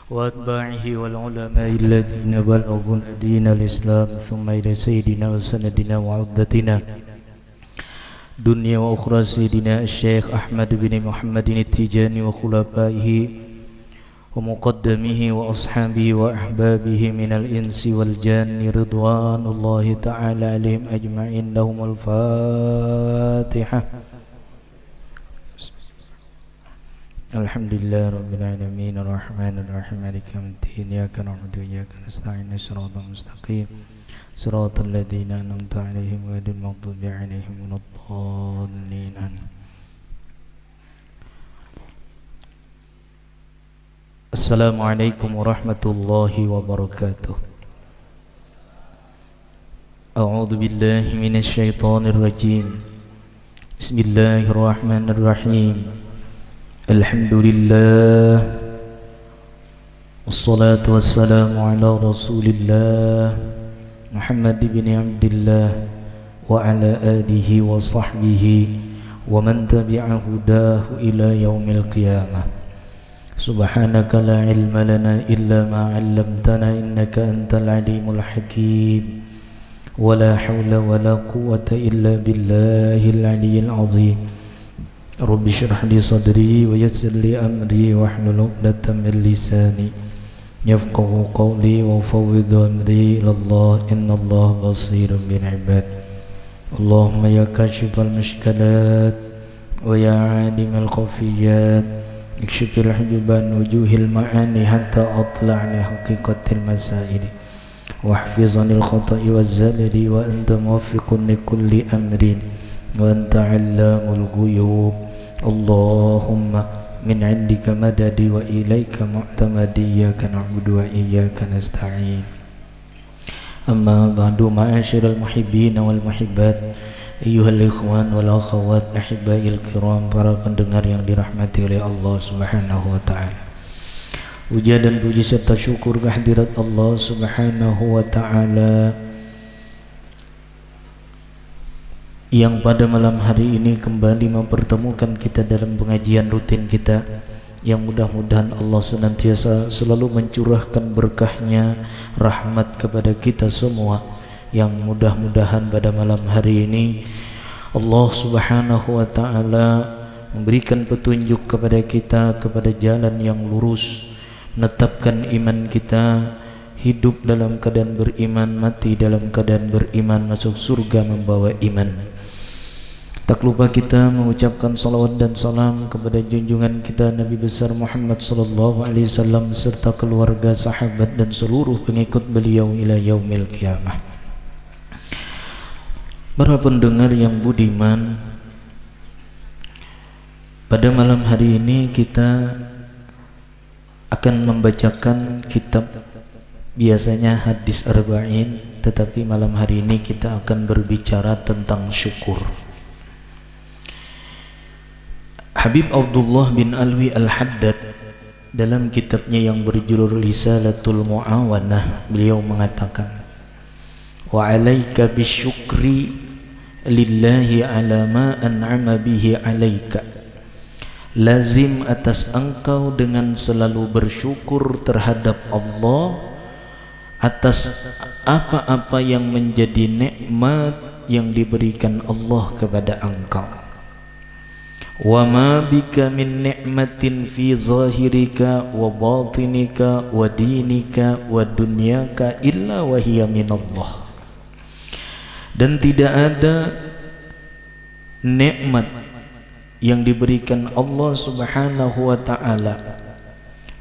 وأتباعه والعلماء الذين بلغوا دين الإسلام ثم إلى سيدنا وسندنا وعودتنا دنيا وأخرى سيدنا الشيخ أحمد بن محمد التيجاني وخلفائه ومقدمه وأصحابه وأحبابه من الإنس والجان رضوان الله تعالى عليهم أجمعين. لهم الفاتحة. Alhamdulillah Rabbil Alamin Ar-Rahman Ar-Rahim Maliki Yawmiddin Iyyaka na'budu wa iyyaka nasta'in Shiratal mustaqim Shiratal ladzina an'amta 'alaihim ghairil maghdubi 'alaihim waladdallin. Assalamualaikum warahmatullahi wabarakatuh. A'udzu billahi minasy syaithanir rajim. Bismillahirrahmanirrahim. Alhamdulillah wassalatu wassalamu ala rasulillah Muhammad bin Abdillah wa ala alihi wa sahbihi wa man tabi'a hudahu ila yaumil qiyamah. Subhanaka la ilma lana illa ma 'allamtana innaka antal alimul hakim wa la hawla wa la quwwata illa billahil aliyyil azim. Rabbi shrah li sadri wa yassir li amri wahlul 'uqdatam min lisani yafqahu qawli wa fawwidhu amri ila Allah innallaha basirun bil 'ibad. Allahumma ya kashifal mushkilat wa ya 'alimal khafiyat ikshifil hujuban wujuhil ma'ani hatta atla'ni haqiqatil masail wahfizanil khata'i waz zalali wa anta muwaffiqun li kulli amrin wa anta 'allamul ghuyub. Allahumma min 'indika madadi wa ilaika mu'tamadi iyyaka na'budu wa iyyaka nasta'in. Amma ba'du, ma'asyiral muhibbin wal muhibbat, ayyuhal ikhwan wal akhawat, ahibbail kiram, para pendengar yang dirahmati oleh Allah Subhanahu wa taala. Puja dan puji serta syukur kehadirat Allah Subhanahu wa taala yang pada malam hari ini kembali mempertemukan kita dalam pengajian rutin kita, yang mudah-mudahan Allah senantiasa selalu mencurahkan berkahnya, rahmat kepada kita semua, yang mudah-mudahan pada malam hari ini Allah Subhanahu wa ta'ala memberikan petunjuk kepada kita kepada jalan yang lurus, menetapkan iman kita, hidup dalam keadaan beriman, mati dalam keadaan beriman, masuk surga membawa iman. Tak lupa kita mengucapkan salawat dan salam kepada junjungan kita Nabi besar Muhammad sallallahu alaihi wasallam serta keluarga, sahabat dan seluruh pengikut beliau ila yaumil qiyamah. Para pendengar yang budiman, pada malam hari ini kita akan membacakan kitab, biasanya hadis arba'in, tetapi malam hari ini kita akan berbicara tentang syukur. Habib Abdullah bin Alwi Al-Haddad dalam kitabnya yang berjudul Risalatul Mu'awanah, beliau mengatakan, wa 'alaika bisyukri lillahi 'ala ma an'ama bihi 'alaika. Lazim atas engkau dengan selalu bersyukur terhadap Allah atas apa-apa yang menjadi nikmat yang diberikan Allah kepada engkau. Wa ma bika min ni'matin fi zahirika wa batinika wa dinika wa dunyaka illa wa hiya min Allah. Dan tidak ada nikmat yang diberikan Allah Subhanahu wa ta'ala,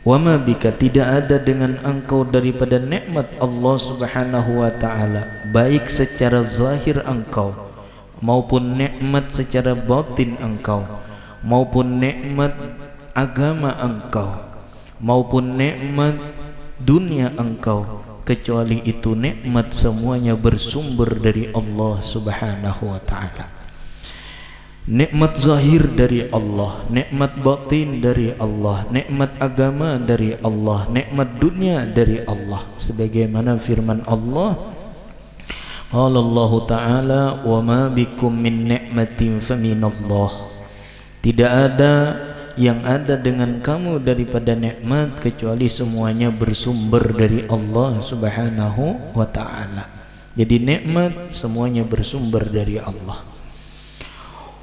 wa ma bika, tidak ada dengan engkau daripada nikmat Allah Subhanahu wa ta'ala, baik secara zahir engkau maupun nikmat secara batin engkau, maupun nikmat agama engkau, maupun nikmat dunia engkau, kecuali itu nikmat semuanya bersumber dari Allah Subhanahu wa ta'ala. Nikmat zahir dari Allah, nikmat batin dari Allah, nikmat agama dari Allah, nikmat dunia dari Allah, sebagaimana firman Allah, qala Allah ta'ala, wa ma bikum min ni'matin faminallah. Tidak ada yang ada dengan kamu daripada nikmat kecuali semuanya bersumber dari Allah Subhanahu wa ta'ala. Jadi nikmat semuanya bersumber dari Allah.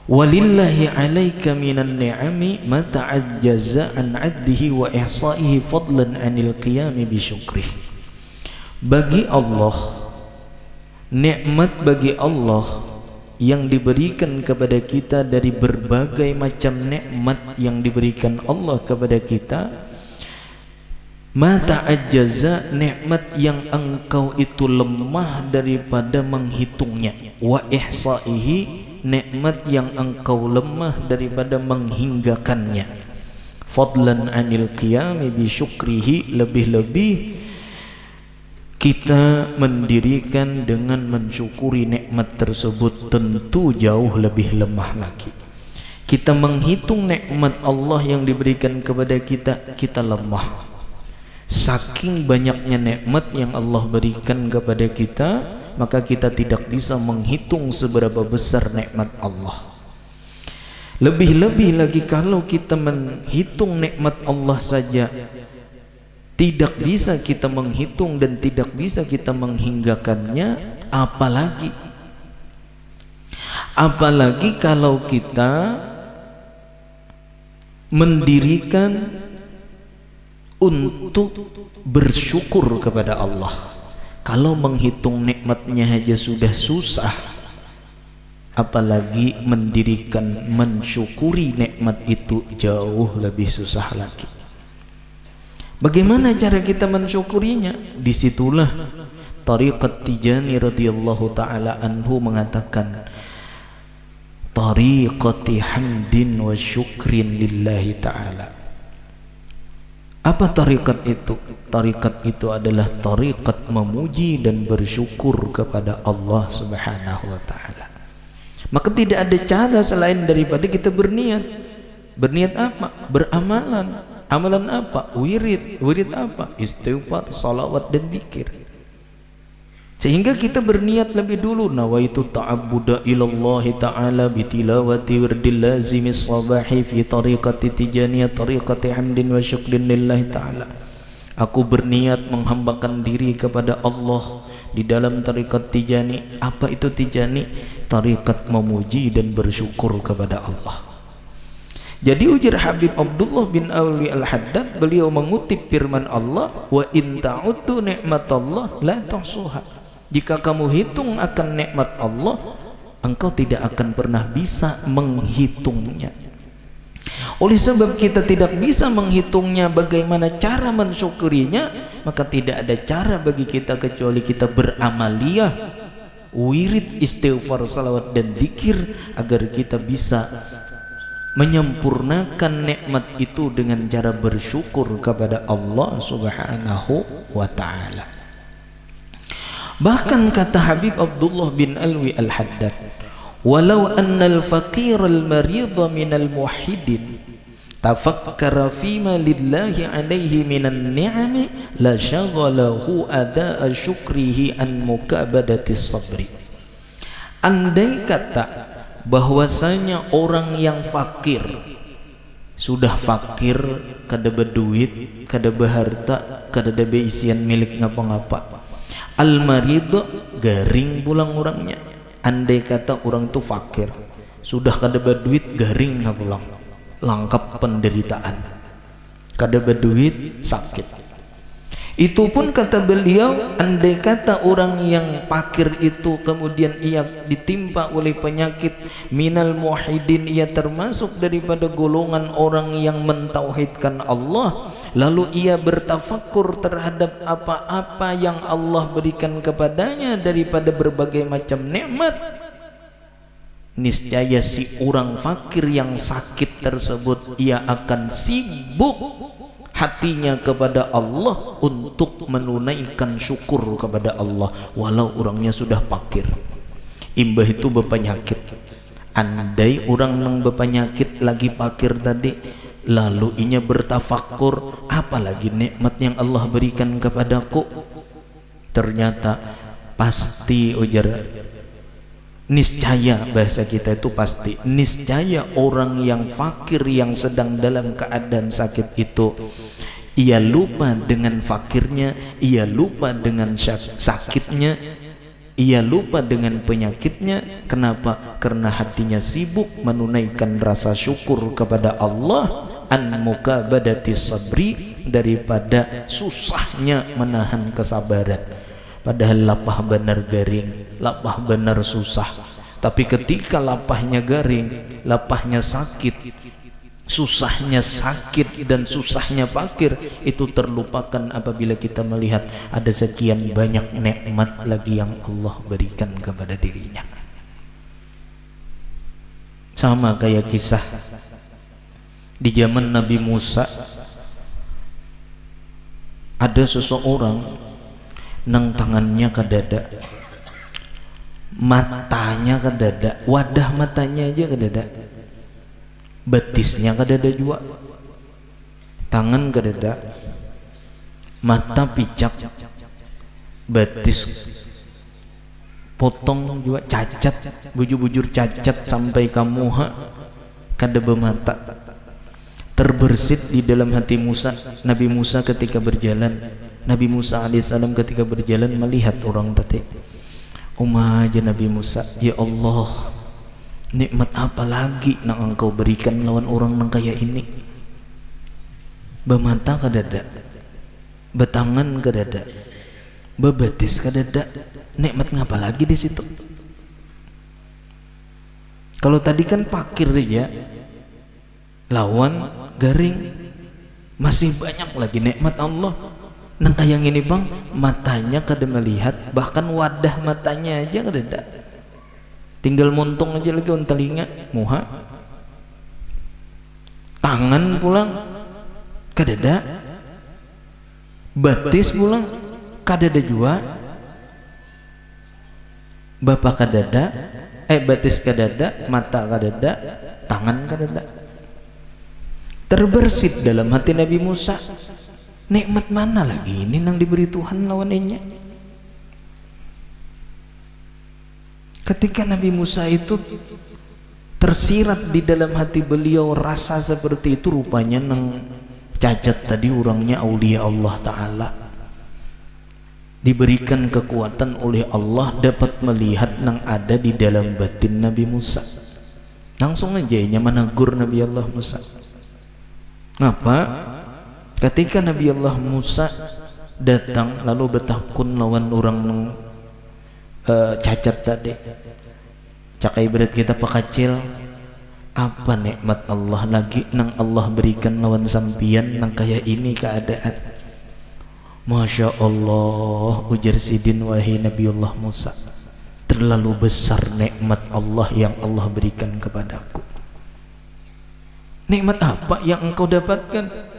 Walillahi 'alaika minan ni'ami ma ta'ajjaza an 'addihi wa ihsa'ihi fadlan 'anil qiyami bi syukrih. Bagi Allah, nikmat bagi Allah yang diberikan kepada kita dari berbagai macam nikmat yang diberikan Allah kepada kita, ma ta'ajjaza, nikmat yang engkau itu lemah daripada menghitungnya, wa ihsa'ihi, nikmat yang engkau lemah daripada menghinggakannya, fadlan 'anil qiyami bi syukrihi, lebih-lebih kita mendirikan dengan mensyukuri nikmat tersebut tentu jauh lebih lemah lagi. Kita menghitung nikmat Allah yang diberikan kepada kita, kita lemah. Saking banyaknya nikmat yang Allah berikan kepada kita, maka kita tidak bisa menghitung seberapa besar nikmat Allah. Lebih-lebih lagi kalau kita menghitung nikmat Allah saja tidak bisa kita menghitung dan tidak bisa kita menghinggakannya, apalagi kalau kita mendirikan untuk bersyukur kepada Allah. Kalau menghitung nikmatnya aja sudah susah, apalagi mendirikan mensyukuri nikmat itu jauh lebih susah lagi. Bagaimana cara kita mensyukurinya? Disitulah Tariqat Tijani radhiyallahu ta'ala anhu mengatakan, tariqati hamdin wa syukrin lillahi ta'ala. Apa tariqat itu? Tariqat itu adalah tariqat memuji dan bersyukur kepada Allah Subhanahu wa ta'ala. Maka tidak ada cara selain daripada kita berniat. Berniat apa? Beramalan. Amalan apa? Wirid. Wirid apa? Istighfar, salawat dan zikir. Sehingga kita berniat lebih dulu, nawaitu ta'abbuda ilallahi ta'ala bitilawati wirdil lazimis sabahi fi tariqati tijaniyah tariqati hamdin wa syukrin lillahi ta'ala. Aku berniat menghambakan diri kepada Allah di dalam tariqat Tijani. Apa itu Tijani? Tariqat memuji dan bersyukur kepada Allah. Jadi ujar Habib Abdullah bin Alwi Al-Haddad, beliau mengutip firman Allah, wa in ta'uddu ni'matallah la tuhsuha. Jika kamu hitung akan nikmat Allah, engkau tidak akan pernah bisa menghitungnya. Oleh sebab kita tidak bisa menghitungnya, bagaimana cara mensyukurinya, maka tidak ada cara bagi kita kecuali kita beramaliyah, wirid, istighfar, salawat dan zikir, agar kita bisa menyempurnakan nikmat itu dengan cara bersyukur kepada Allah Subhanahu wa ta'ala. Bahkan kata Habib Abdullah bin Alwi Al-Haddad, walau annal faqir al-marida minal muwahhidin tafakkara fima lillahi alaihi minan ni'ami la syaghalahu ada'a syukrihi an mukabadatis sabri. Andai kata bahwasanya orang yang fakir, sudah fakir, kada berduit, kada berharta, kada ada beisian milik ngapa-ngapa, al-marid, garing pulang orangnya. Andai kata orang itu fakir, sudah kada berduit, garing pulang, lengkap penderitaan, kada berduit, sakit. Itu pun kata beliau, andai kata orang yang fakir itu kemudian ia ditimpa oleh penyakit minal muwahhidin, ia termasuk daripada golongan orang yang mentauhidkan Allah, lalu ia bertafakkur terhadap apa-apa yang Allah berikan kepadanya daripada berbagai macam nikmat, niscaya si orang fakir yang sakit tersebut ia akan sibuk hatinya kepada Allah untuk menunaikan syukur kepada Allah walau orangnya sudah fakir. Imbah itu berpenyakit. Andai orang yang berpenyakit lagi fakir tadi, lalu inya bertafakkur, apalagi nikmat yang Allah berikan kepadaku, ternyata pasti ujar niscaya, bahasa kita itu pasti, niscaya orang yang fakir yang sedang dalam keadaan sakit itu, ia lupa dengan fakirnya, ia lupa dengan sakitnya, ia lupa dengan penyakitnya. Kenapa? Karena hatinya sibuk menunaikan rasa syukur kepada Allah, an mukabadati sabri, daripada susahnya menahan kesabaran. Padahal lapah benar garing, lapah benar susah. Tapi ketika lapahnya garing, lapahnya sakit, susahnya sakit dan susahnya fakir, itu terlupakan apabila kita melihat ada sekian banyak nikmat lagi yang Allah berikan kepada dirinya. Sama kayak kisah di zaman Nabi Musa, ada seseorang nang tangannya ke dada, matanya ke dada, wadah matanya aja ke dada, betisnya ke dada juga, tangan ke dada, mata picak, betis potong juga, cacat, bujur-bujur cacat sampai ke muha, kada bermata. Terbersit di dalam hati Musa, Nabi Musa ketika berjalan, Nabi Musa alaihissalam ketika berjalan melihat orang tadi. Aja Nabi Musa, ya Allah, nikmat apa lagi yang engkau berikan lawan orang yang kaya ini? Bermata ke dada, bertangan ke dada, berbetis ke dada, nikmat ngapa lagi di situ? Kalau tadi kan fakir aja, lawan garing, masih banyak lagi nikmat Allah. Nang kayak ini bang, matanya kada melihat, bahkan wadah matanya aja kada ada, tinggal montung aja lagi on telinga, muha, tangan pulang kada ada, betis pulang kada ada juga, bapak kada ada, betis kada ada, mata kada ada, tangan kada ada. Terbersit dalam hati Nabi Musa, nikmat mana lagi ini nang diberi Tuhan lawannya? Ketika Nabi Musa itu tersirat di dalam hati beliau rasa seperti itu, rupanya nang cacat tadi orangnya aulia Allah Ta'ala, diberikan kekuatan oleh Allah dapat melihat nang ada di dalam batin Nabi Musa. Langsung aja menegur Nabi Allah Musa. Ngapa? Ketika Nabi Allah Musa datang lalu bertakun lawan orang cacat tadi, cakai berat kita pakacil, apa nikmat Allah lagi nang Allah berikan lawan sampian nang kayak ini keadaan? Masya Allah, ujar Sidin wahai Nabi Allah Musa, terlalu besar nikmat Allah yang Allah berikan kepadaku. Nikmat apa yang engkau dapatkan?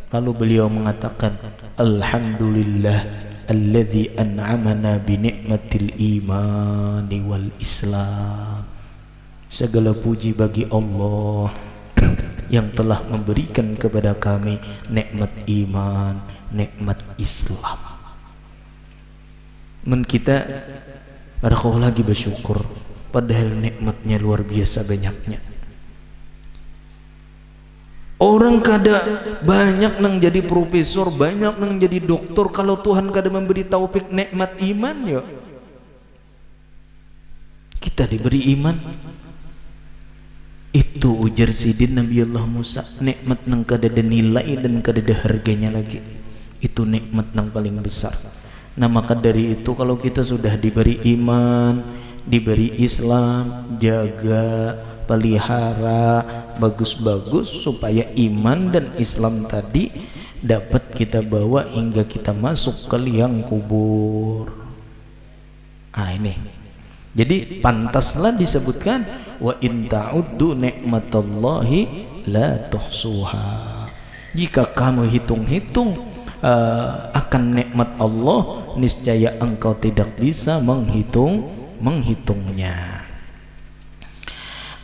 Lalu beliau mengatakan, alhamdulillah alladzi an'amana bi ni'matil imani wal islam. Segala puji bagi Allah yang telah memberikan kepada kami nikmat iman, nikmat Islam. Men kita pada kau lagi bersyukur, padahal nikmatnya luar biasa banyaknya. Orang kada banyak nang jadi profesor, banyak nang jadi doktor, kalau Tuhan kada memberi taufik nikmat iman ya. Kita diberi iman. Itu ujar Sidin Nabi Allah Musa, nikmat nang kada ada nilai dan kada ada harganya lagi. Itu nikmat nang paling besar. Nah maka dari itu kalau kita sudah diberi iman, diberi Islam, jaga, pelihara bagus-bagus supaya iman dan Islam tadi dapat kita bawa hingga kita masuk ke liang kubur. Ini jadi pantaslah disebutkan wa in ta'uddu ni'matallahi la tuhsuha. Jika kamu hitung-hitung akan nikmat Allah, niscaya engkau tidak bisa menghitungnya.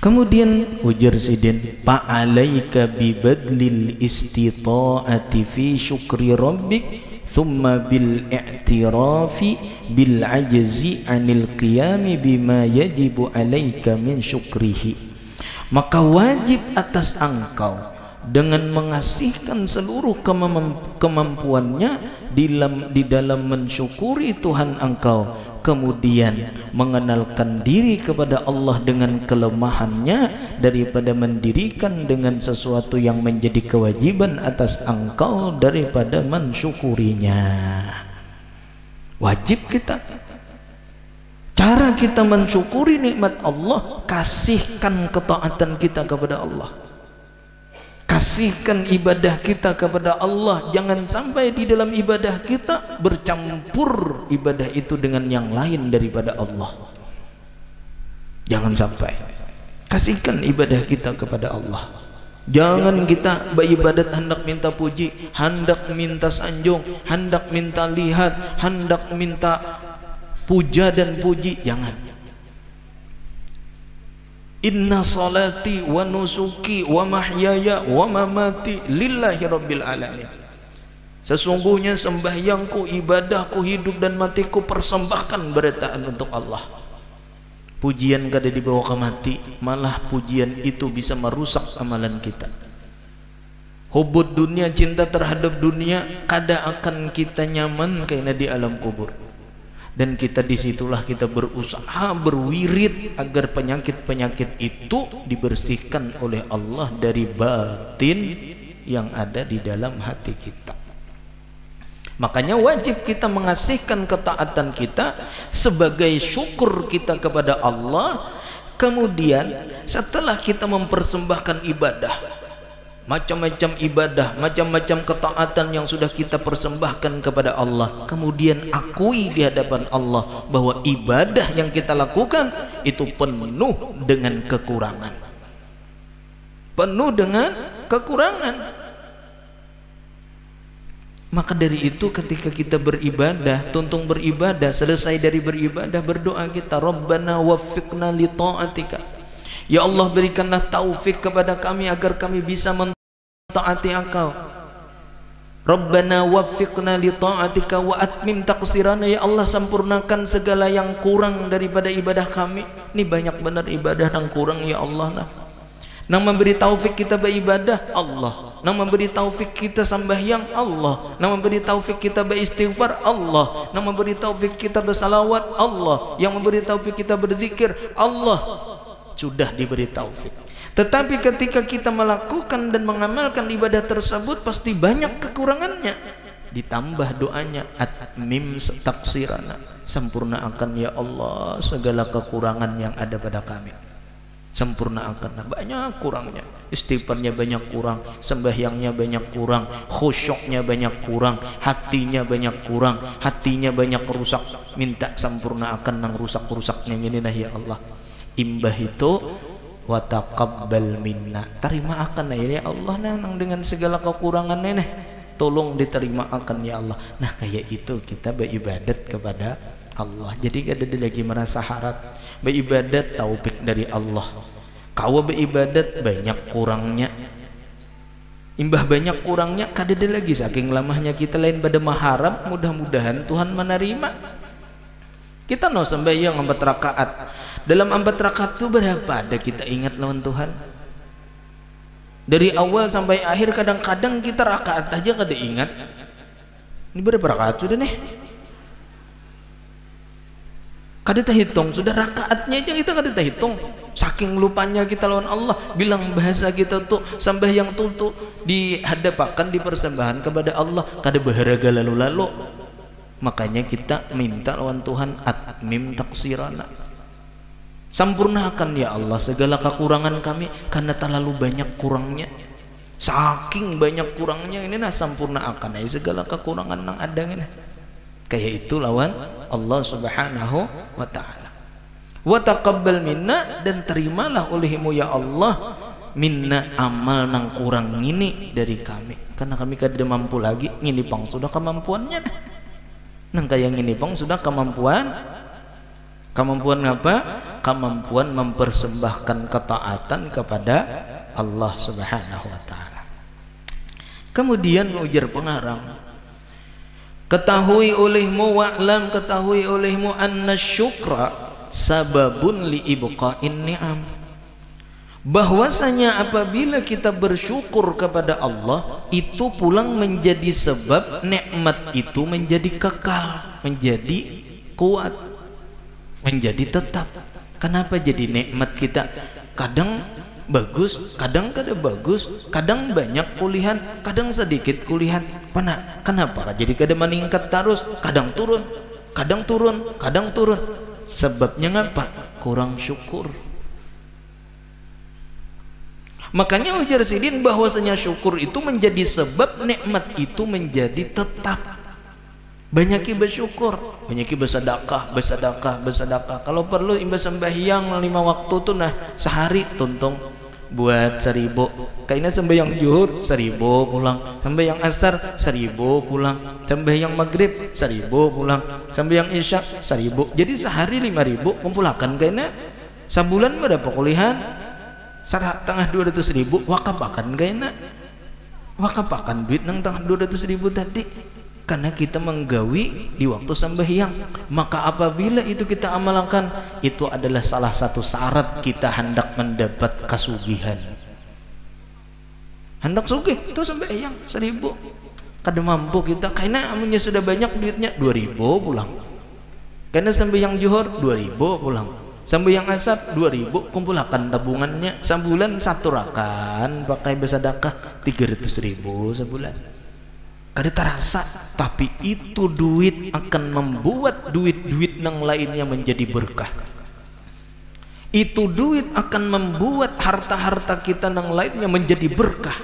Kemudian ujar Sidin, fa'alaika bibadlil istita'ati fi syukri rabbik thumma bil i'tirafi bil ajzi anil qiyami bima yajibu alaika min syukrihi. Maka wajib atas engkau dengan mengasihkan seluruh kemampuannya di dalam mensyukuri Tuhan engkau, kemudian mengenalkan diri kepada Allah dengan kelemahannya daripada mendirikan dengan sesuatu yang menjadi kewajiban atas engkau daripada mensyukurinya. Wajib kita. Cara kita mensyukuri nikmat Allah, kasihkan ketaatan kita kepada Allah, kasihkan ibadah kita kepada Allah. Jangan sampai di dalam ibadah kita bercampur ibadah itu dengan yang lain daripada Allah. Jangan sampai. Kasihkan ibadah kita kepada Allah. Jangan kita beribadat hendak minta puji, hendak minta sanjung, hendak minta lihat, hendak minta puja dan puji. Jangan. Inna salati wa nusuki wa mahyaya wa mamati lillahi rabbil alamin. Sesungguhnya sembahyangku, ibadahku, hidup dan matiku persembahkan beritaan untuk Allah. Pujian kada dibawa ke mati, malah pujian itu bisa merusak amalan kita. Hubud dunia, cinta terhadap dunia, kada akan kita nyaman karena di alam kubur. Dan kita disitulah kita berusaha berwirid agar penyakit-penyakit itu dibersihkan oleh Allah dari batin yang ada di dalam hati kita. Makanya wajib kita mengasihkan ketaatan kita sebagai syukur kita kepada Allah. Kemudian setelah kita mempersembahkan ibadah, macam-macam ibadah, macam-macam ketaatan yang sudah kita persembahkan kepada Allah, kemudian akui di hadapan Allah bahwa ibadah yang kita lakukan itu penuh dengan kekurangan, penuh dengan kekurangan. Maka dari itu ketika kita beribadah, tuntung beribadah, selesai dari beribadah, berdoa kita, Rabbana waffiqna li ta'atika. Ya Allah, berikanlah taufik kepada kami agar kami bisa mentaati Engkau. Rabbana waffiqna li ta'atika wa atmim taqsirana. Ya Allah, sempurnakan segala yang kurang daripada ibadah kami. Ini banyak benar ibadah yang kurang ya Allah. Nang memberi taufik kita beribadah Allah, nang memberi taufik kita sembahyang Allah, nang memberi taufik kita beristighfar Allah, nang memberi taufik kita bersalawat Allah, yang memberi taufik kita berzikir Allah. Sudah diberi taufik. Tetapi ketika kita melakukan dan mengamalkan ibadah tersebut pasti banyak kekurangannya. Ditambah doanya, atmim taqsirana, sempurnakan ya Allah segala kekurangan yang ada pada kami. Sempurnakan, banyak kurangnya. Istighfarnya banyak kurang, sembahyangnya banyak kurang, khusyuknya banyak kurang, hatinya banyak kurang, hatinya banyak rusak. Minta sempurnakan nang rusak-rusaknya ini nah ya Allah. Imbah itu wa taqabbal minna, terima akan ya Allah nang dengan segala kekurangan nih, tolong diterima akan ya Allah. Nah kayak itu kita beribadat kepada Allah. Jadi kada lagi merasa harap beribadat taufik dari Allah. Kau beribadat banyak kurangnya, imbah banyak kurangnya kada lagi saking lamahnya kita lain pada maharap. Mudah-mudahan Tuhan menerima. Kita no sembahyang 4 rakaat. Dalam 4 rakaat itu berapa ada kita ingat lawan Tuhan? Dari awal sampai akhir kadang-kadang kita rakaat aja kada ingat. Ini berapa rakaat sudah nih? Kada terhitung, sudah rakaatnya aja kita kada terhitung. Saking lupanya kita lawan Allah. Bilang bahasa kita tuh sembahyang tuh dihadapakan di persembahan kepada Allah, kada berharga lalu-lalu. Makanya kita minta lawan Tuhan, atmim taqsirana, sempurnakan ya Allah segala kekurangan kami karena terlalu banyak kurangnya. Saking banyak kurangnya ini nah sempurnakan aja segala kekurangan yang ada ini. Kayak itu lawan Allah Subhanahu wa ta'ala. Wa taqabbal minna, dan terimalah olehmu ya Allah minna amal nang kurang ini dari kami, karena kami kada mampu lagi. Ngini pang sudah kemampuannya nah. Nang kayak ngini pang sudah kemampuan apa? Kemampuan mempersembahkan ketaatan kepada Allah Subhanahu wa ta'ala. Kemudian ujar pengarang, Ketahui olehmu, wa'lam, ketahui olehmu, anna syukra sababun li ibqa'in ni'am, bahwasanya apabila kita bersyukur kepada Allah itu pulang menjadi sebab nikmat itu menjadi kekal, menjadi kuat, menjadi tetap. Kenapa jadi nikmat kita kadang bagus, kadang kada bagus, kadang banyak kulihan, kadang sedikit kulihan. Kenapa jadi kada meningkat terus, kadang turun, kadang turun, kadang turun? Sebabnya ngapa? Kurang syukur. Makanya ujar sidin bahwasanya syukur itu menjadi sebab nikmat itu menjadi tetap. Banyaki bersyukur, banyaki bersedekah, bersedekah, bersedekah. Kalau perlu imbas sembahyang 5 waktu tuh nah sehari tuntung buat 1000. Kayaknya sembahyang zuhur 1000 pulang, sembahyang asar 1000 pulang, sembahyang maghrib 1000 pulang, sembahyang isya 1000. Jadi sehari 5000 kumpulakan. Kayaknya sebulan berapa kulihan? 150.000 wakaf akan kayaknya, wakaf akan duit nang 200.000 tadi. Karena kita menggawi di waktu sembahyang. Maka apabila itu kita amalkan, itu adalah salah satu syarat kita hendak mendapat kasugihan. Hendak sugih itu sembahyang 1000. Kada mampu kita, karena amunnya sudah banyak duitnya 2000 pulang. Karena sembahyang zuhur 2000 pulang, sembahyang asar 2000 kumpulkan tabungannya. Sebulan satu rakan pakai bersedekah 300.000 sebulan. Kada terasa, tapi itu duit akan membuat duit-duit yang lainnya menjadi berkah. Itu duit akan membuat harta-harta kita yang lainnya menjadi berkah.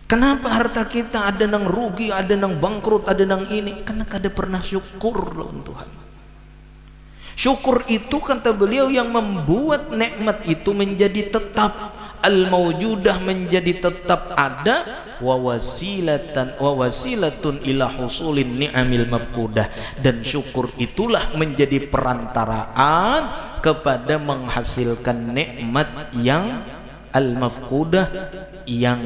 Kenapa harta kita ada yang rugi, ada yang bangkrut, ada yang ini? Karena kada pernah syukur lawan Tuhan. Syukur itu kata beliau yang membuat nikmat itu menjadi tetap, al-mawjudah menjadi tetap ada, wa wasilatun ila husulin ni'amil mafqudah, dan syukur itulah menjadi perantaraan kepada menghasilkan nikmat yang al-mafqudah, yang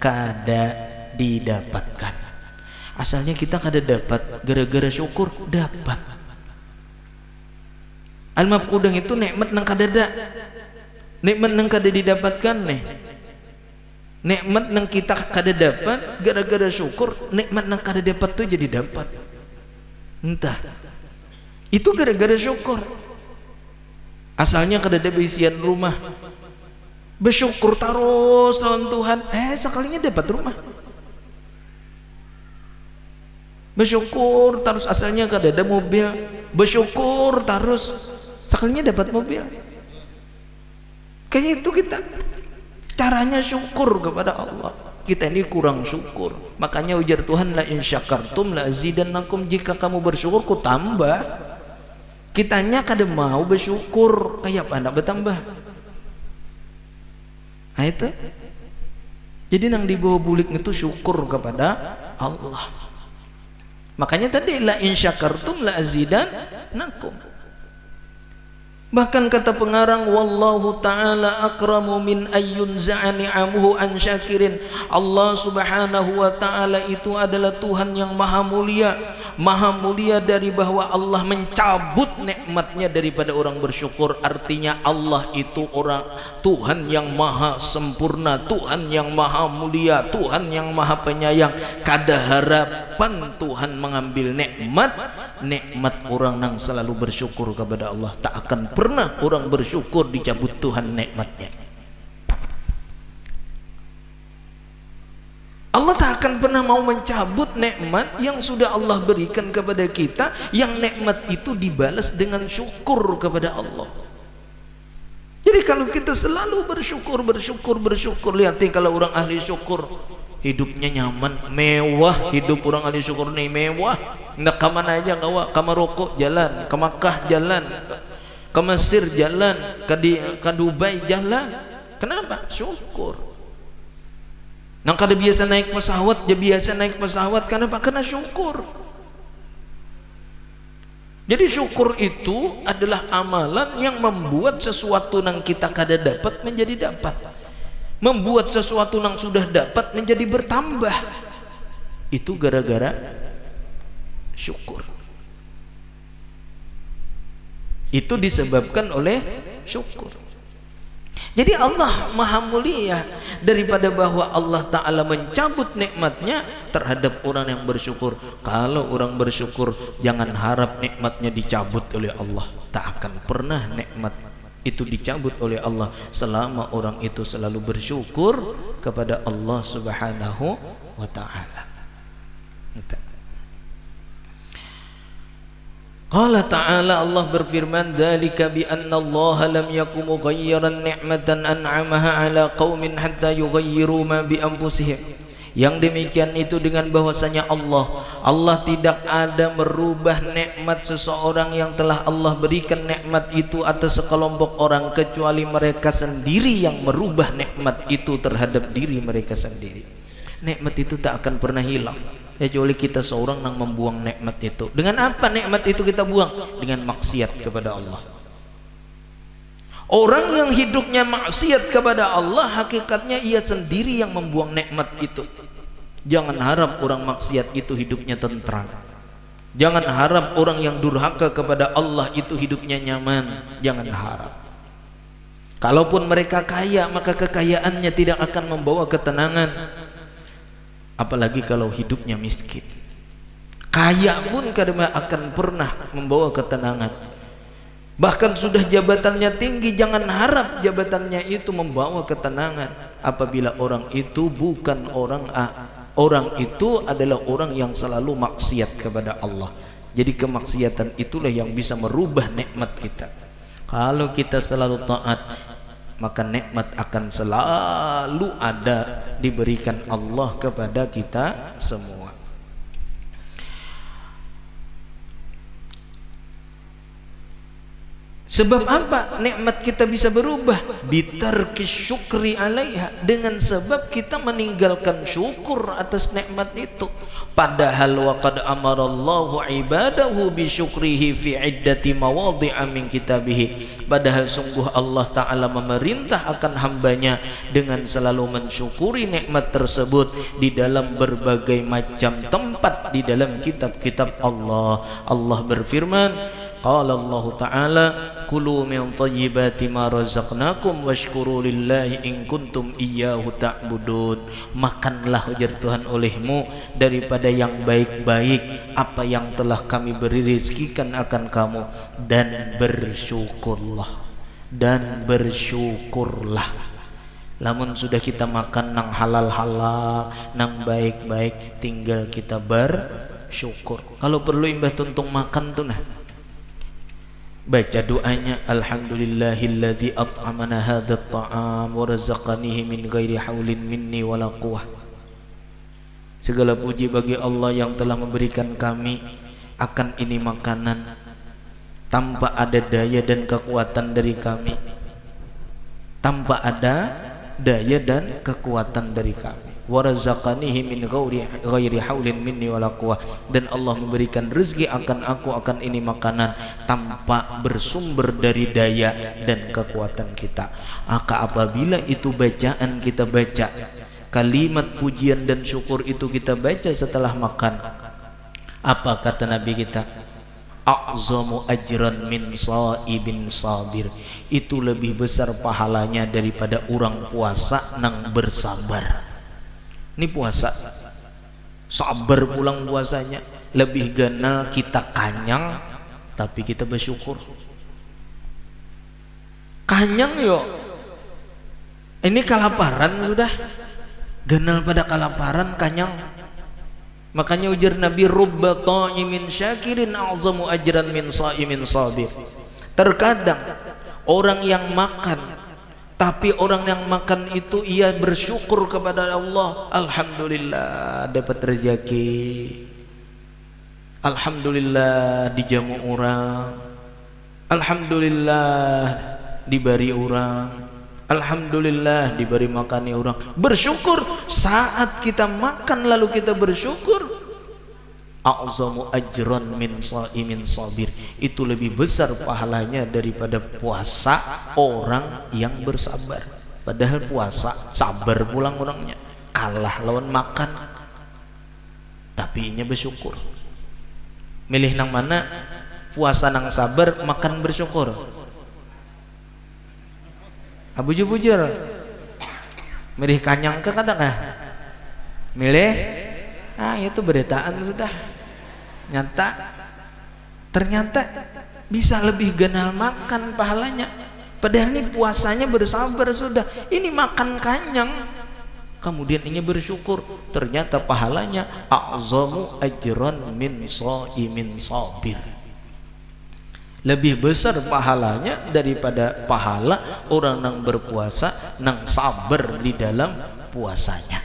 kada didapatkan. Asalnya kita kada dapat, gara-gara syukur dapat. Al-mafqudah itu nikmat nang kada ada, nikmat nang kada didapatkan nih. Nikmat yang kita kada dapat gara-gara syukur, nikmat yang kada dapat tuh jadi dapat. Entah itu gara-gara syukur. Asalnya kada ada isian rumah, bersyukur terus lawan Tuhan, sekalinya dapat rumah. Bersyukur terus, asalnya kada ada mobil, bersyukur terus, sekalinya dapat mobil. Kayak itu kita caranya syukur kepada Allah. Kita ini kurang syukur. Makanya ujar Tuhan, la in syakartum la azidannakum, jika kamu bersyukur ku tambah. Kitanya kada mau bersyukur, kayak apa nak bertambah? Nah itu. Jadi nang dibawa bulik itu syukur kepada Allah. Makanya tadi la in syakartum la azidannakum. Bahkan kata pengarang, wallahu ta'ala akramu min ayyun za'ani amuhu an syakirin. Allah subhanahu wa ta'ala itu adalah Tuhan yang maha mulia. Maha mulia dari bahwa Allah mencabut nikmatnya daripada orang bersyukur. Artinya Allah itu orang Tuhan yang maha sempurna, Tuhan yang maha mulia, Tuhan yang maha penyayang. Kada harapan Tuhan mengambil nikmat orang yang selalu bersyukur kepada Allah. Tak akan pernah orang bersyukur dicabut Tuhan nikmatnya. Allah tak akan pernah mau mencabut nikmat yang sudah Allah berikan kepada kita, yang nikmat itu dibalas dengan syukur kepada Allah. Jadi kalau kita selalu bersyukur, lihat kalau orang ahli syukur hidupnya nyaman, mewah. Hidup orang ahli syukur nih mewah. Ndak ke mana aja kawa, ke Maroko jalan, ke Makkah jalan, ke Mesir jalan, ke Dubai jalan. Kenapa? Syukur. Nang kada biasa naik pesawat, dia biasa naik pesawat. Kenapa? Karena syukur. Jadi syukur itu adalah amalan yang membuat sesuatu yang kita kada dapat menjadi dapat, membuat sesuatu yang sudah dapat menjadi bertambah. Itu gara-gara syukur. Itu disebabkan oleh syukur. Jadi Allah maha mulia daripada bahwa Allah Ta'ala mencabut nikmatnya terhadap orang yang bersyukur. Kalau orang bersyukur, jangan harap nikmatnya dicabut oleh Allah. Tak akan pernah nikmat itu dicabut oleh Allah selama orang itu selalu bersyukur kepada Allah Subhanahu wa Ta'ala. Qala ta'ala, Allah berfirman, dzalika bi anna Allah lam yakum mughayyiran ni'matan an'amaha 'ala qaumin hatta yughayyiru ma bi anfusihim. Yang demikian itu dengan bahwasanya Allah tidak ada merubah nikmat seseorang yang telah Allah berikan nikmat itu atas sekelompok orang, kecuali mereka sendiri yang merubah nikmat itu terhadap diri mereka sendiri. Nikmat itu tak akan pernah hilang kecuali kita seorang yang membuang nikmat itu. Dengan apa nikmat itu kita buang? Dengan maksiat kepada Allah. Orang yang hidupnya maksiat kepada Allah, hakikatnya ia sendiri yang membuang nikmat itu. Jangan harap orang maksiat itu hidupnya tentram. Jangan harap orang yang durhaka kepada Allah itu hidupnya nyaman. Jangan harap. Kalaupun mereka kaya, maka kekayaannya tidak akan membawa ketenangan. Apalagi kalau hidupnya miskin. Kaya pun kadang akan pernah membawa ketenangan. Bahkan sudah jabatannya tinggi, jangan harap jabatannya itu membawa ketenangan. Apabila orang itu bukan orang itu adalah orang yang selalu maksiat kepada Allah. Jadi kemaksiatan itulah yang bisa merubah nikmat kita. Kalau kita selalu taat, maka nikmat akan selalu ada diberikan Allah kepada kita semua. Sebab apa nikmat kita bisa berubah? Bitarki syukri alaiha, dengan sebab kita meninggalkan syukur atas nikmat itu. Padahal waqad amarallahu ibadahu bisyukrihi fi iddati mawadhi'a min kitabihi. Padahal sungguh Allah Ta'ala memerintah akan hambanya dengan selalu mensyukuri nikmat tersebut di dalam berbagai macam tempat di dalam kitab-kitab Allah. Allah berfirman, qala Allah Ta'ala, kulu min thayyibati ma razaqnakum washkuru lillahi in kuntum iyyahu ta'budun. Makanlah, ujar Tuhan, olehmu daripada yang baik-baik apa yang telah kami beri rizkikan akan kamu, dan bersyukurlah. Dan bersyukurlah. Lamun sudah kita makan nang halal-halal, nang baik-baik, tinggal kita bersyukur. Kalau perlu imbah tuntung makan tuh nah, baca doanya, alhamdulillahilladzi at'amana hadzal ta'am wa razaqanihi min ghairi haulin minni wala quwwah. Segala puji bagi Allah yang telah memberikan kami akan ini makanan tanpa ada daya dan kekuatan dari kami. Tanpa ada daya dan kekuatan dari kami. Wa razaqanihi min ghairi haulin minni wala quwwah, dan Allah memberikan rezeki akan aku akan ini makanan tanpa bersumber dari daya dan kekuatan kita. Maka apabila itu bacaan kita baca, kalimat pujian dan syukur itu kita baca setelah makan, apa kata Nabi kita? A'zamu ajran min saibin sabir. Itu lebih besar pahalanya daripada orang puasa nang bersabar. Ini puasa, sabar pulang puasanya, lebih ganal kita kanyang tapi kita bersyukur. Kanyang yo, ini kelaparan sudah, ganal pada kelaparan, kanyang. Makanya ujar Nabi, rubba ta'imin syakirin a'zamu ajran min sa'imin sabir. Terkadang orang yang makan, tapi orang yang makan itu ia bersyukur kepada Allah. Alhamdulillah dapat rezeki, alhamdulillah dijamu orang, alhamdulillah diberi orang, alhamdulillah diberi makani orang. Bersyukur saat kita makan lalu kita bersyukur. A'zamu ajran min sha'imin sabir. Itu lebih besar pahalanya daripada puasa orang yang bersabar. Padahal puasa sabar pulang orangnya, kalah lawan makan, tapi inya bersyukur. Milih nang mana? Puasa nang sabar, makan bersyukur. Bujur-bujur. Milih kanyang ke kadang kah? Milih? Itu beritaan sudah. Ternyata bisa lebih ganal makan pahalanya. Padahal ini puasanya bersabar sudah. Ini makan kanyang. Kemudian ini bersyukur, ternyata pahalanya a'zamu ajran min shaimin sabir. Lebih besar pahalanya daripada pahala orang nang berpuasa nang sabar di dalam puasanya.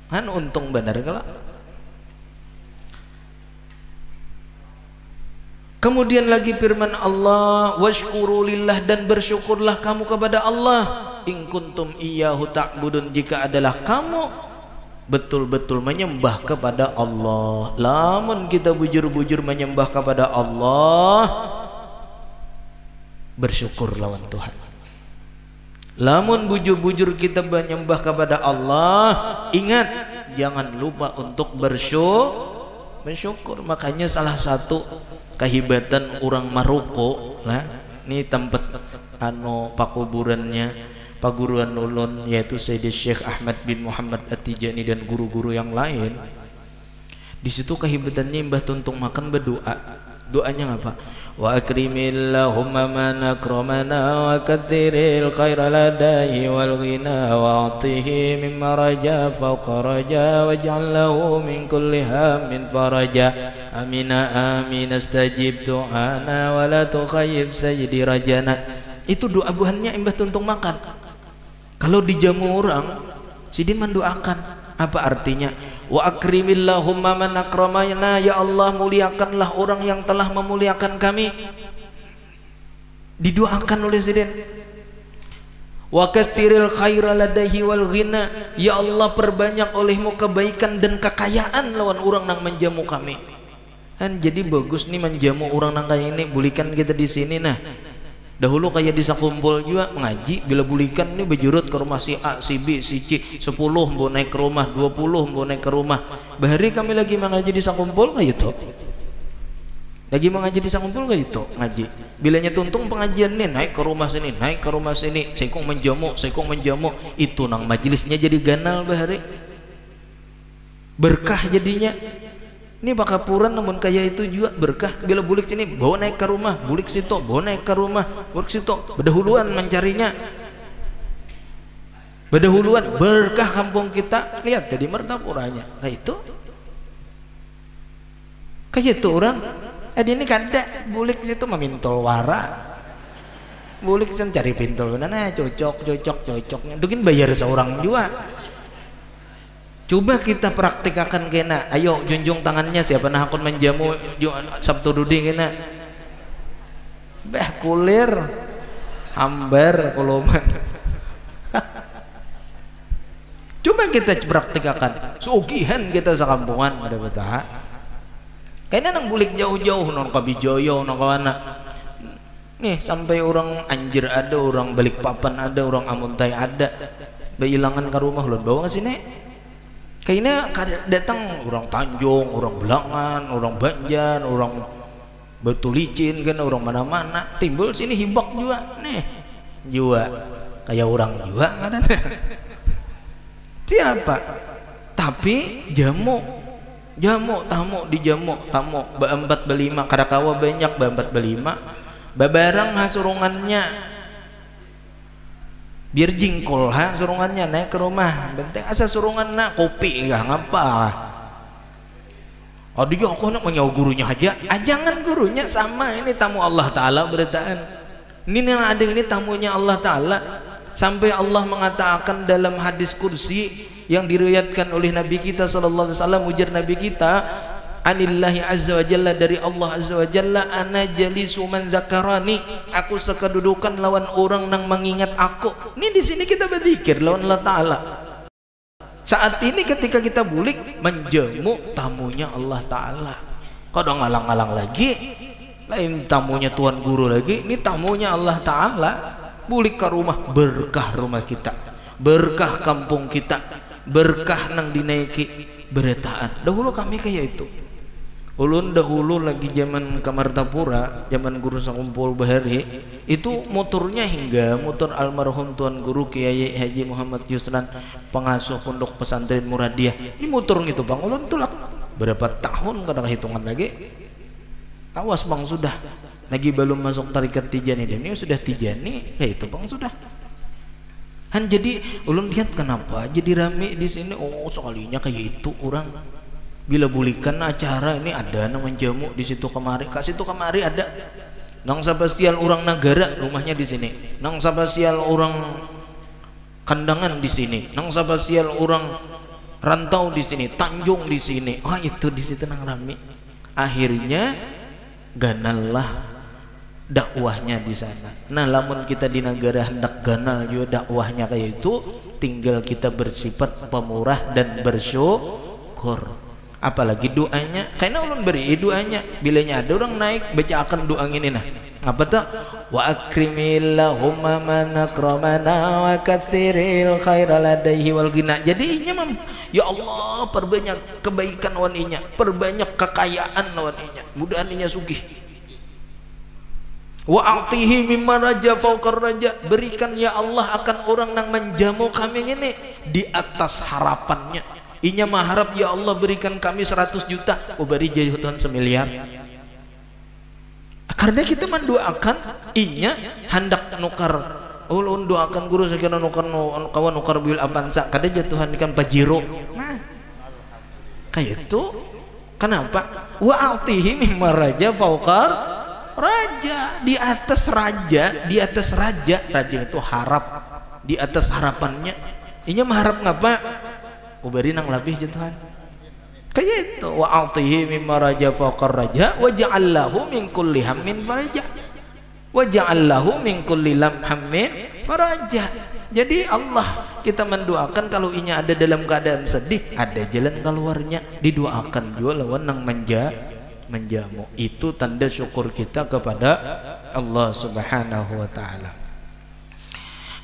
Kan untung benar kalau. Kemudian lagi firman Allah, washkurulillah, dan bersyukurlah kamu kepada Allah. In kuntum iyyahu ta'budun, jika adalah kamu betul-betul menyembah kepada Allah. Lamun kita bujur-bujur menyembah kepada Allah, bersyukur lawan Tuhan. Lamun bujur-bujur kita menyembah kepada Allah, ingat jangan lupa untuk bersyukur. Makanya salah satu kehebatan orang Maroko lah, ini tempat pakuburannya paguruan ulun, yaitu Sayyid Syekh Ahmad bin Muhammad At-Tijani dan guru-guru yang lain. Di situ kehebatannya mbah tuntung makan berdoa. Doanya apa? Wa akrimillahumma man akramana wa katsiril khaira ladaihi wal ghina wa atihi mimma raja fawqa raja waj'al lahu min kulli hammin faraja. Amina amin astajib du'ana wa la tukhayyib sayyidi rajana. Itu doa buhannya mbah tuntung makan. Kalau dijamu orang, sidin mendoakan. Apa artinya? Wa akrimillahumma man akramana, ya Allah muliakanlah orang yang telah memuliakan kami. Didoakan oleh sidin. Wa katsiril khaira ladaihi wal ghina, ya Allah perbanyak olehmu kebaikan dan kekayaan lawan orang nang menjamu kami. Kan jadi bagus nih menjamu orang nang kayak ini, bulikan kita di sini nah. Dahulu kayak di sakumpul juga mengaji, bila bulikan ini berjurut ke rumah si A, si B, si C, 10 mau naik ke rumah, 20 mau naik ke rumah. Bahari kami lagi mengaji di sakumpul kayak itu. Lagi mengaji di sakumpul kayak itu ngaji. Bilanya tuntung pengajian nih, naik ke rumah sini, naik ke rumah sini, sekong menjamu, itu nang majelisnya jadi ganal bahari. Berkah jadinya. Ini bakapuran namun kayak itu juga berkah. Bila bulik sini bawa naik ke rumah, bulik situ bawa naik ke rumah, bulik situ berdahuluan mencarinya, berdahuluan berkah kampung kita. Lihat jadi mertapuranya kayak itu orang. Ini kada bulik situ memintol wara, bulik sen cari pintol mana cocoknya. Mungkin bayar seorang juga. Coba kita praktikkan kena. Ayo junjung tangannya siapa nah akun menjamu Sabtu Dudi kena. Kulir hambar koloman. Coba kita praktikkan. Sugihan kita sekampungan ada betah. Kayaknya nang bulik jauh-jauh non Kabijoyo non kawana. Nih sampai orang Anjir ada, orang Balikpapan ada, orang Amuntai ada. Bailangan ke rumah lo bawa ke sini. Kayaknya datang orang Tanjung, orang Belangan, orang Banjar, orang Batu Licin kan, orang mana-mana timbul sini hibak juga nih juga kayak orang juga kan. Siapa? Tapi jamu tamu beempat belima karakawa banyak beempat belima babarang hasurungannya. Biar jingkol surungannya naik ke rumah benteng asa surungan nak kopi enggak ngapa. Dia aku nak menyau gurunya aja. Jangan gurunya sama, ini tamu Allah Ta'ala beritaan. Ini yang ada ini tamunya Allah Ta'ala. Sampai Allah mengatakan dalam hadis kursi yang diriwayatkan oleh Nabi kita sallallahu alaihi wasallam, ujar Nabi kita, anillahi azza wa jalla, dari Allah azza wa jalla, ana jalisu man dzakarani, aku sekedudukan lawan orang nang mengingat aku. Ini di sini kita berzikir lawan Allah Taala. Saat ini ketika kita bulik menjamu tamunya Allah Taala. Kadang ngalang-ngalang lagi, lain tamunya Tuan Guru lagi, ini tamunya Allah Taala. Bulik ke rumah, berkah rumah kita, berkah kampung kita, berkah nang dinaiki beretaan. Dahulu kami kayak itu. Ulun dahulu lagi zaman Kamartapura, zaman guru sakumpul bahari, itu motornya hingga motor almarhum Tuan Guru Kiai Haji Muhammad Yusran, pengasuh pondok pesantren Muradiyah. Ini motor gitu Bang, ulun tuh berapa tahun kadang hitungan lagi. Awas Bang sudah. Lagi belum masuk tarikat Tijani, dan ini sudah Tijani, ya itu Bang sudah. Han jadi ulun lihat kenapa jadi rame di sini. Oh sekalinya kayak itu orang. Bila bulikan acara ini ada nang menjamu di situ kemari, ke situ kemari ada. Nang sabasial orang negara rumahnya di sini. Nang sabasial orang kandangan di sini. Nang sabasial orang rantau di sini, Tanjung di sini. Ah itu di situ nang rame. Akhirnya ganallah dakwahnya di sana. Nah, lamun kita di negara hendak ganal juga dakwahnya kayak itu, tinggal kita bersifat pemurah dan bersyukur. Apalagi doanya, karena ulun beri doanya. Bilanya ada orang naik baca akan doa ini nah. Apa tuh? Wa akrimillahumma man akramana wa katsiril khaira ladaihi wal ghina. Jadi inya ya Allah perbanyak kebaikan waninya, perbanyak kekayaan waninya. Mudahan inya sugih. Wa atihi mimma raja fauqar raja, berikan ya Allah akan orang yang menjamu kami ini di atas harapannya. Inya mengharap ya Allah berikan kami 100 juta, oh beri jadi Tuhan 1 miliar. Karena kita mendoakan inya hendak nukar. Ulun doakan guru sekira nukar kawan nukar bil avanza kada jatuhan ikan pajero. Nah kayak itu. Kenapa? Wa atihi mimma raja fauqar raja, di atas raja, di atas raja. Raja itu harap, di atas harapannya. Inya mengharap ngapa? Ubari nang lebih jatuhan. Kayak itu. Wa atihi mimma raja faqar raja wa ja'allahu min kulli hammin faraja. Wa ja'allahu min kulli hammin faraja. Jadi Allah kita mendoakan kalau inya ada dalam keadaan sedih, ada jalan keluarnya, didoakan juga lawan nang menjamu. Itu tanda syukur kita kepada Allah Subhanahu wa taala.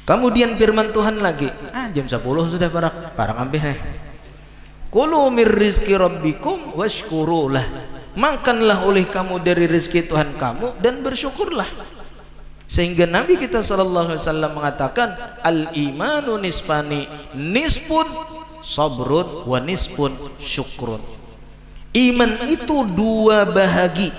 Kemudian firman Tuhan lagi, jam 10 sudah parang ambil nih. Kulu mir rizki rabbikum washkurulah. Makanlah oleh kamu dari rezeki Tuhan kamu dan bersyukurlah. Sehingga Nabi kita sallallahu alaihi wasallam mengatakan al imanu nisfani, nisfun sabrun wa nisfun syukrun. Iman itu 2 bahagi.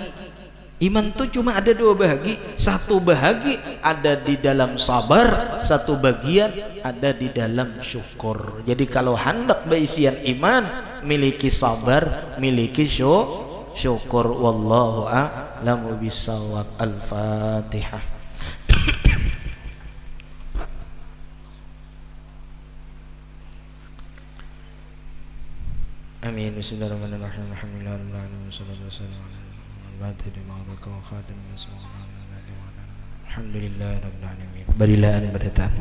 Iman itu cuma ada 2 bahagi. 1 bahagi ada di dalam sabar, 1 bagian ada di dalam syukur. Jadi kalau hendak berisian iman, miliki sabar, miliki syukur. Wallahu a'lamu bissawab. Al-Fatihah. Amin. Bismillahirrahmanirrahim. Alhamdulillahirabbil alamin. Alhamdulillah rabbil alamin. Barilaan berdata.